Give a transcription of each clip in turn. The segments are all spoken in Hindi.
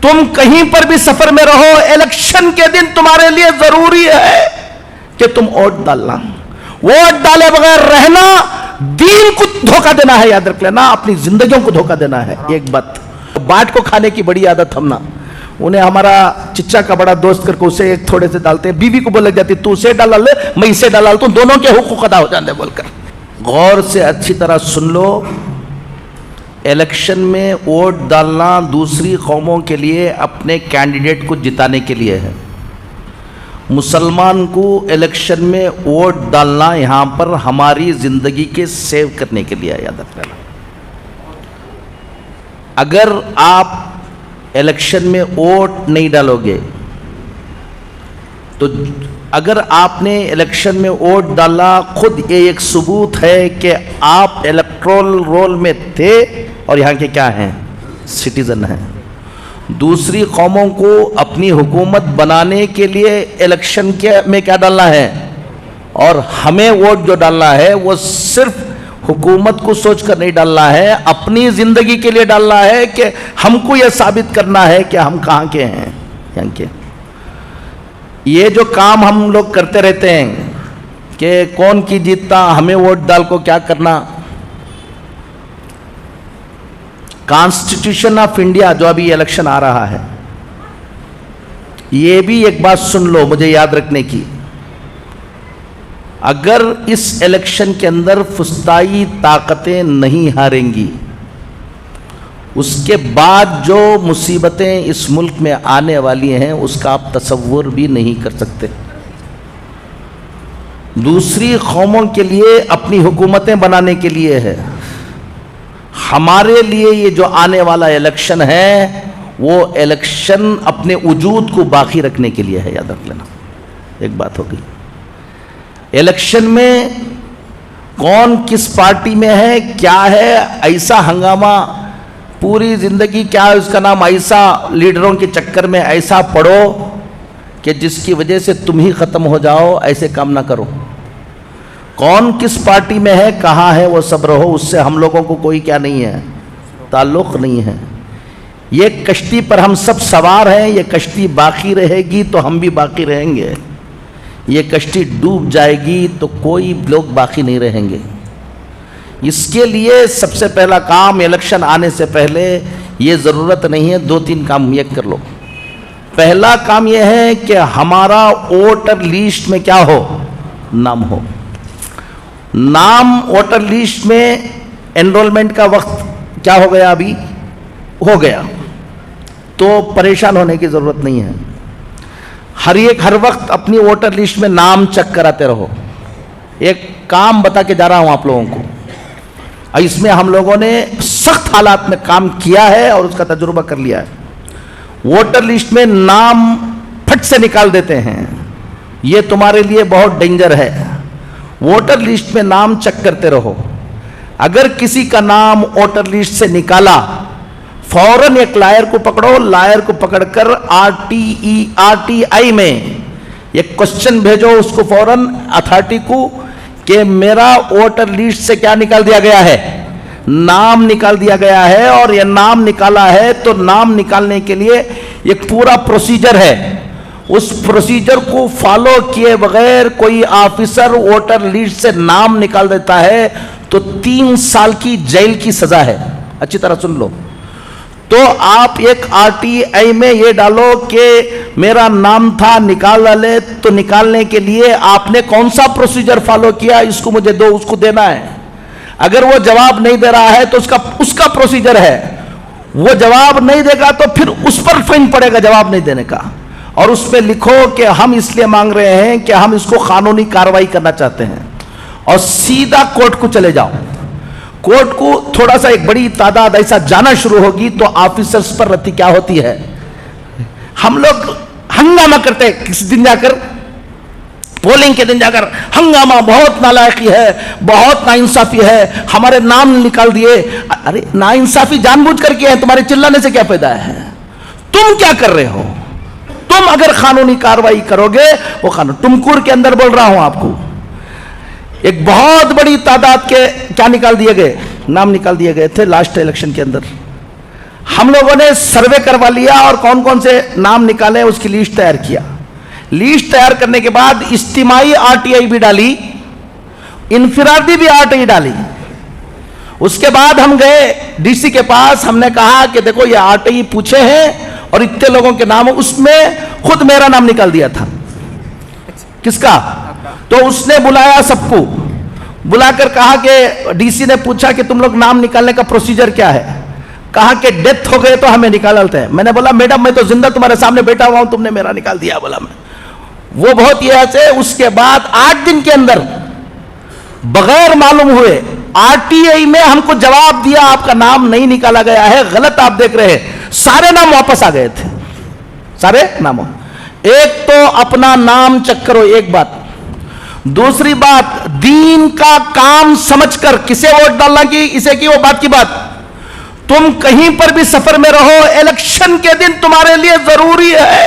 तुम कहीं पर भी सफर में रहो, इलेक्शन के दिन तुम्हारे लिए जरूरी है कि तुम वोट डालना। वोट डाले बगैर रहना दीन को धोखा देना है, याद रख लेना, अपनी जिंदगियों को धोखा देना है। एक बात, बाट को खाने की बड़ी आदत हम ना, उन्हें हमारा चिच्चा का बड़ा दोस्त करके उसे एक थोड़े से डालते हैं, बीवी को बोल लग जाती तू उसे डाल ले मैं इसे डाल तू, दोनों के हुकूक अदा हो जाते बोलकर। गौर से अच्छी तरह सुन लो, इलेक्शन में वोट डालना दूसरी कौमों के लिए अपने कैंडिडेट को जिताने के लिए है। मुसलमान को इलेक्शन में वोट डालना यहाँ पर हमारी ज़िंदगी के सेव करने के लिए है, याद रखना। अगर आप इलेक्शन में वोट नहीं डालोगे तो अगर आपने इलेक्शन में वोट डाला, खुद ये एक सबूत है कि आप इलेक्टोरल रोल में थे और यहाँ के क्या हैं, सिटीज़न हैं। दूसरी कौमों को अपनी हुकूमत बनाने के लिए इलेक्शन में क्या डालना है, और हमें वोट जो डालना है वो सिर्फ हुकूमत को सोचकर नहीं डालना है, अपनी ज़िंदगी के लिए डालना है कि हमको यह साबित करना है कि हम कहाँ के हैं, यहाँ के। ये जो काम हम लोग करते रहते हैं कि कौन की जीतता, हमें वोट डाल को क्या करना। कॉन्स्टिट्यूशन ऑफ इंडिया जो अभी इलेक्शन आ रहा है, ये भी एक बात सुन लो मुझे याद रखने की, अगर इस इलेक्शन के अंदर फुस्ताई ताकतें नहीं हारेंगी, उसके बाद जो मुसीबतें इस मुल्क में आने वाली हैं उसका आप तसव्वुर भी नहीं कर सकते। दूसरी कौमों के लिए अपनी हुकूमतें बनाने के लिए है, हमारे लिए ये जो आने वाला इलेक्शन है वो इलेक्शन अपने वजूद को बाकी रखने के लिए है, याद रख लेना। एक बात हो गई, इलेक्शन में कौन किस पार्टी में है, क्या है, ऐसा हंगामा पूरी ज़िंदगी, क्या है उसका नाम, ऐसा लीडरों के चक्कर में ऐसा पड़ो कि जिसकी वजह से तुम ही ख़त्म हो जाओ, ऐसे काम ना करो। कौन किस पार्टी में है, कहाँ है, वो सब रहो, उससे हम लोगों को कोई क्या नहीं है, ताल्लुक़ नहीं है। ये कश्ती पर हम सब सवार हैं, ये कश्ती बाकी रहेगी तो हम भी बाकी रहेंगे, ये कश्ती डूब जाएगी तो कोई लोग बाकी नहीं रहेंगे। इसके लिए सबसे पहला काम, इलेक्शन आने से पहले ये ज़रूरत नहीं है, 2-3 काम ये कर लो। पहला काम ये है कि हमारा वोटर लिस्ट में क्या हो, नाम हो। नाम वोटर लिस्ट में एनरोलमेंट का वक्त क्या हो गया, अभी हो गया, तो परेशान होने की ज़रूरत नहीं है। हर वक्त अपनी वोटर लिस्ट में नाम चेक कराते रहो। एक काम बता के जा रहा हूं आप लोगों को, इसमें हम लोगों ने सख्त हालात में काम किया है और उसका तजुर्बा कर लिया है। वोटर लिस्ट में नाम फट से निकाल देते हैं, ये तुम्हारे लिए बहुत डेंजर है। वोटर लिस्ट में नाम चेक करते रहो। अगर किसी का नाम वोटर लिस्ट से निकाला, फौरन एक लायर को पकड़ो, लायर को पकड़कर RTI में एक क्वेश्चन भेजो उसको फौरन अथॉरिटी को कि मेरा वोटर लिस्ट से क्या निकाल दिया गया है, नाम निकाल दिया गया है। और यह नाम निकाला है तो नाम निकालने के लिए एक पूरा प्रोसीजर है, उस प्रोसीजर को फॉलो किए बगैर कोई ऑफिसर वोटर लिस्ट से नाम निकाल देता है तो 3 साल की जेल की सजा है। अच्छी तरह सुन लो। तो आप एक RTI में ये डालो कि मेरा नाम था, निकाल डाले, तो निकालने के लिए आपने कौन सा प्रोसीजर फॉलो किया, इसको मुझे दो, उसको देना है। अगर वो जवाब नहीं दे रहा है तो उसका प्रोसीजर है, वो जवाब नहीं देगा तो फिर उस पर फाइन पड़ेगा जवाब नहीं देने का। और उसमें लिखो कि हम इसलिए मांग रहे हैं कि हम इसको कानूनी कार्रवाई करना चाहते हैं, और सीधा कोर्ट को चले जाओ। कोर्ट को थोड़ा सा एक बड़ी तादाद ऐसा जाना शुरू होगी तो ऑफिसर्स पर रत्ती क्या होती है, हम लोग हंगामा करते हैं। किसी दिन जाकर, पोलिंग के दिन जाकर हंगामा, बहुत नालायकी है, बहुत नाइंसाफी है, हमारे नाम निकाल दिए। अरे नाइंसाफी जानबूझ कर किया है, तुम्हारे चिल्लाने से क्या फायदा है, तुम क्या कर रहे हो। तुम अगर कानूनी कार्रवाई करोगे, वो कानून, टुमकुर के अंदर बोल रहा हूं आपको, एक बहुत बड़ी तादाद के क्या निकाल दिए गए, नाम निकाल दिए गए थे लास्ट इलेक्शन के अंदर। हम लोगों ने सर्वे करवा लिया और कौन कौन से नाम निकाले उसकी लिस्ट तैयार किया। लिस्ट तैयार करने के बाद इज्तिमाई आरटीआई भी डाली, इनफिरादी भी आरटीआई डाली। उसके बाद हम गए डीसी के पास, हमने कहा कि देखो ये आरटीआई पूछे हैं और इतने लोगों के नाम, उसमें खुद मेरा नाम निकाल दिया था। किसका? तो उसने बुलाया सबको, बुलाकर कहा कि डीसी ने पूछा कि तुम लोग नाम निकालने का प्रोसीजर क्या है? कहा कि डेथ हो गए तो हमें निकालते हैं। मैंने बोला मैडम मैं तो जिंदा तुम्हारे सामने बैठा हुआ हूं, तुमने मेरा निकाल दिया। बोला मैं वो बहुत ये ऐसे। उसके बाद 8 दिन के अंदर बगैर मालूम हुए आरटीआई में हमको जवाब दिया आपका नाम नहीं निकाला गया है, गलत आप देख रहे हैं। सारे नाम वापस आ गए थे, सारे नामों। एक तो अपना नाम चेक करो, एक बात। दूसरी बात, दीन का काम समझकर किसे वोट डालना की, इसे की वो बात की बात। तुम कहीं पर भी सफर में रहो, इलेक्शन के दिन तुम्हारे लिए जरूरी है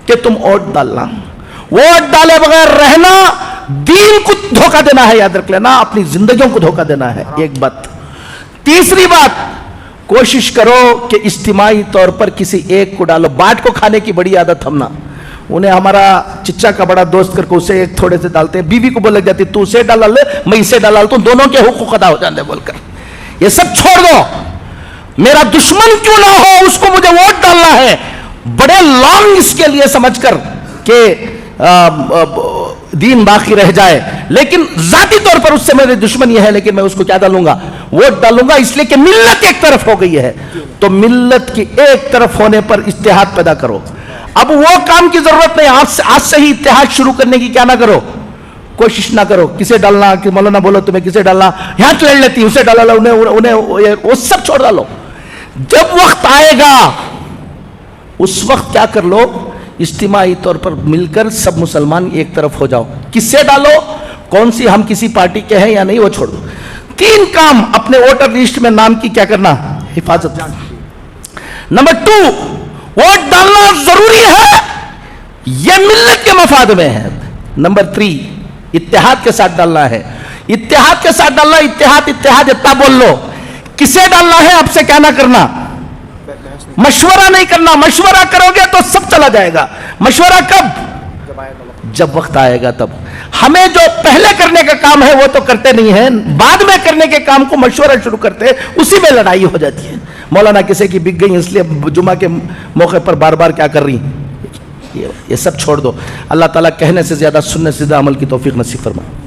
कि तुम वोट डालना। वोट डाले बगैर रहना दीन को धोखा देना है, याद रख लेना, अपनी जिंदगियों को धोखा देना है, एक बात। तीसरी बात, कोशिश करो कि इज्तिमाई तौर पर किसी एक को डालो। बाट को खाने की बड़ी आदत हम ना, उन्हें हमारा चिच्चा का बड़ा दोस्त करके उसे एक थोड़े से डालते, बीवी को बोल लग जाती तू उसे डाला ले मैं इसे डाला लेता हूं, दोनों के हुकूक अदा हो जाते बोलकर। ये सब छोड़ दो। मेरा दुश्मन क्यों ना हो उसको मुझे वोट डालना है, बड़े लॉन्ग इसके लिए समझकर कि दीन बाकी रह जाए, लेकिन जाती तौर पर उससे मेरे दुश्मन ये है, लेकिन मैं उसको क्या डालूंगा, वोट डालूंगा, इसलिए कि मिल्लत एक तरफ हो गई है। तो मिल्लत की एक तरफ होने पर इत्तेहाद पैदा करो। अब वो काम की जरूरत नहीं, आज से ही इत्तेहाद शुरू करने की क्या ना करो, कोशिश ना करो। किसे डालना, कि मौलाना बोलो तुम्हें किसे डालना, यहां लड़ लेती उसे डाला, उन्हें वो सब छोड़ डालो। जब वक्त आएगा उस वक्त क्या कर लो, इज्तिमाई तौर पर मिलकर सब मुसलमान एक तरफ हो जाओ। किससे डालो, कौन सी हम किसी पार्टी के हैं या नहीं, वो छोड़ दो। 3 काम अपने वोटर लिस्ट में नाम की क्या करना, हिफाजत। नंबर 2, वोट डालना जरूरी है, यह मिल्लत के मफाद में है। नंबर 3, इत्तेहाद के साथ डालना है। इत्तेहाद के साथ डालना, इत्तेहाद इतना बोल लो। किसे डालना है, आपसे क्या ना करना, मशवरा नहीं करना। मशवरा करोगे तो सब चला जाएगा। मशवरा कब, जब वक्त आएगा तब। हमें जो पहले करने का काम है वो तो करते नहीं है, बाद में करने के काम को मशवरा शुरू करते हैं, उसी में लड़ाई हो जाती है। मौलाना किसी की बिक गई इसलिए जुमा के मौके पर बार बार क्या कर रही, ये सब छोड़ दो। अल्लाह ताला कहने से ज्यादा सुनने से ज्यादा अमल की तौफीक नसीब फरमाए।